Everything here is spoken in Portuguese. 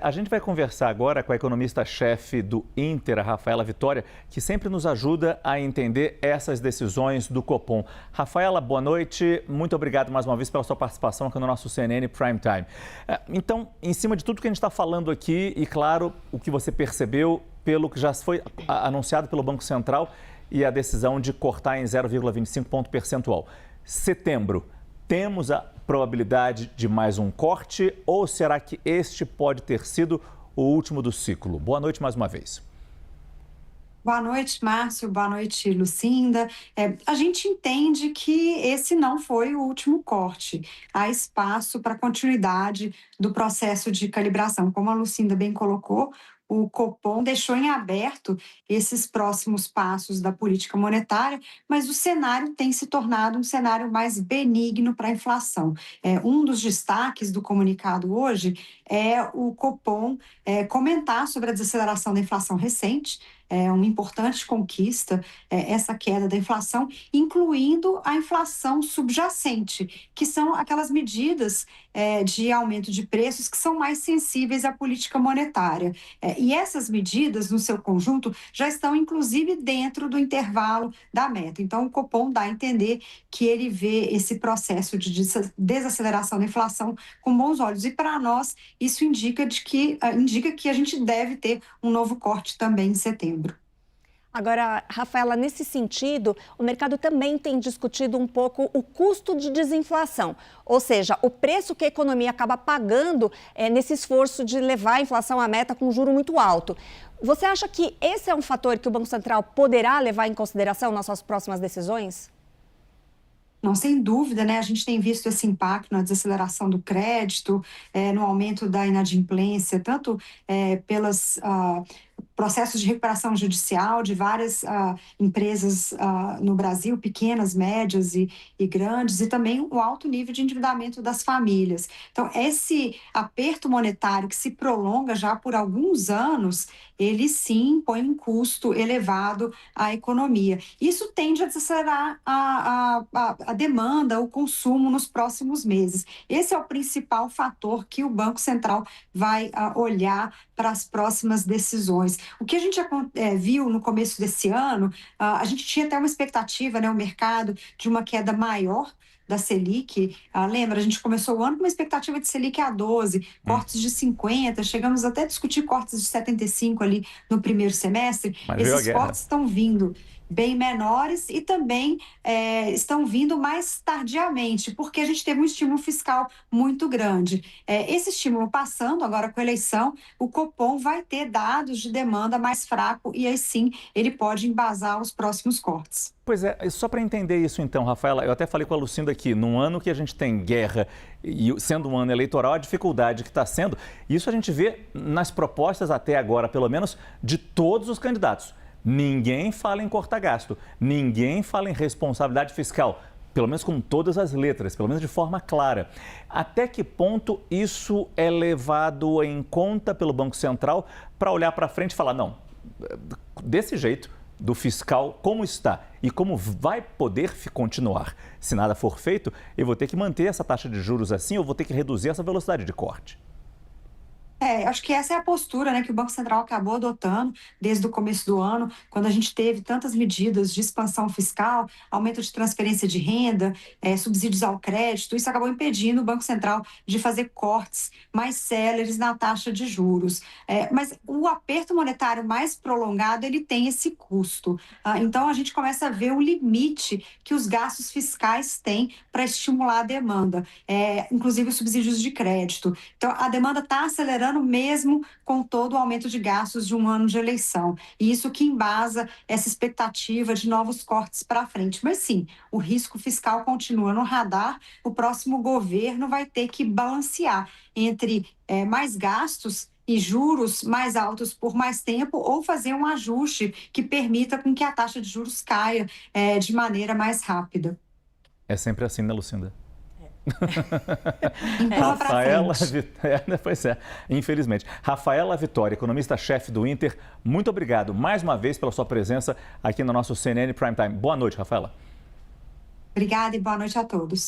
A gente vai conversar agora com a economista-chefe do Inter, a Rafaela Vitória, que sempre nos ajuda a entender essas decisões do Copom. Rafaela, boa noite. Muito obrigado mais uma vez pela sua participação aqui no nosso CNN Prime Time. Então, em cima de tudo que a gente está falando aqui e, claro, o que você percebeu pelo que já foi anunciado pelo Banco Central e a decisão de cortar em 0,25 ponto percentual. Setembro, temos a probabilidade de mais um corte ou será que este pode ter sido o último do ciclo? Boa noite mais uma vez. Boa noite, Márcio. Boa noite, Lucinda. A gente entende que esse não foi o último corte. Há espaço para continuidade do processo de calibração. Como a Lucinda bem colocou, o Copom deixou em aberto esses próximos passos da política monetária, mas o cenário tem se tornado um cenário mais benigno para a inflação. Um dos destaques do comunicado hoje é o Copom comentar sobre a desaceleração da inflação recente. É uma importante conquista, essa queda da inflação, incluindo a inflação subjacente, que são aquelas medidas de aumento de preços que são mais sensíveis à política monetária. E essas medidas, no seu conjunto, já estão, inclusive, dentro do intervalo da meta. Então, o Copom dá a entender que ele vê esse processo de desaceleração da inflação com bons olhos. E, para nós, isso indica que a gente deve ter um novo corte também em setembro. Agora, Rafaela, nesse sentido, o mercado também tem discutido um pouco o custo de desinflação, ou seja, o preço que a economia acaba pagando nesse esforço de levar a inflação à meta com um juro muito alto. Você acha que esse é um fator que o Banco Central poderá levar em consideração nas suas próximas decisões? Não, sem dúvida, né? A gente tem visto esse impacto na desaceleração do crédito, no aumento da inadimplência, tanto pelos processos de recuperação judicial de várias empresas no Brasil, pequenas, médias e grandes, e também o alto nível de endividamento das famílias. Então, esse aperto monetário que se prolonga já por alguns anos, ele sim põe um custo elevado à economia. Isso tende a desacelerar a demanda, o consumo nos próximos meses. Esse é o principal fator que o Banco Central vai olhar para as próximas decisões. O que a gente viu no começo desse ano, a gente tinha até uma expectativa, né, o mercado, de uma queda maior da Selic. Lembra, a gente começou o ano com uma expectativa de Selic a 12, cortes de 50, chegamos até a discutir cortes de 75 ali no primeiro semestre. Mas esses cortes estão vindo bem menores e também estão vindo mais tardiamente, porque a gente teve um estímulo fiscal muito grande. Esse estímulo passando, agora com a eleição, o Copom vai ter dados de demanda mais fraco e aí sim ele pode embasar os próximos cortes. Pois é, só para entender isso então, Rafaela, eu até falei com a Lucinda aqui, num ano que a gente tem guerra e sendo um ano eleitoral, a dificuldade que está sendo, isso a gente vê nas propostas até agora, pelo menos, de todos os candidatos. Ninguém fala em cortar gasto, ninguém fala em responsabilidade fiscal, pelo menos com todas as letras, pelo menos de forma clara. Até que ponto isso é levado em conta pelo Banco Central para olhar para frente e falar, não, desse jeito, do fiscal, como está e como vai poder continuar? Se nada for feito, eu vou ter que manter essa taxa de juros assim, eu vou ter que reduzir essa velocidade de corte. Acho que essa é a postura, né, que o Banco Central acabou adotando desde o começo do ano, quando a gente teve tantas medidas de expansão fiscal, aumento de transferência de renda, subsídios ao crédito. Isso acabou impedindo o Banco Central de fazer cortes mais céleres na taxa de juros. Mas o aperto monetário mais prolongado, ele tem esse custo. Então, a gente começa a ver o limite que os gastos fiscais têm para estimular a demanda, inclusive os subsídios de crédito. Então, a demanda está acelerando mesmo com todo o aumento de gastos de um ano de eleição. E isso que embasa essa expectativa de novos cortes para frente. Mas sim, o risco fiscal continua no radar. O próximo governo vai ter que balancear entre mais gastos e juros mais altos por mais tempo ou fazer um ajuste que permita com que a taxa de juros caia de maneira mais rápida. É sempre assim, né, Lucinda? Rafaela Vitória, pois é, infelizmente. Rafaela Vitória, economista-chefe do Inter, muito obrigado mais uma vez pela sua presença aqui no nosso CNN Prime Time. Boa noite, Rafaela. Obrigada e boa noite a todos.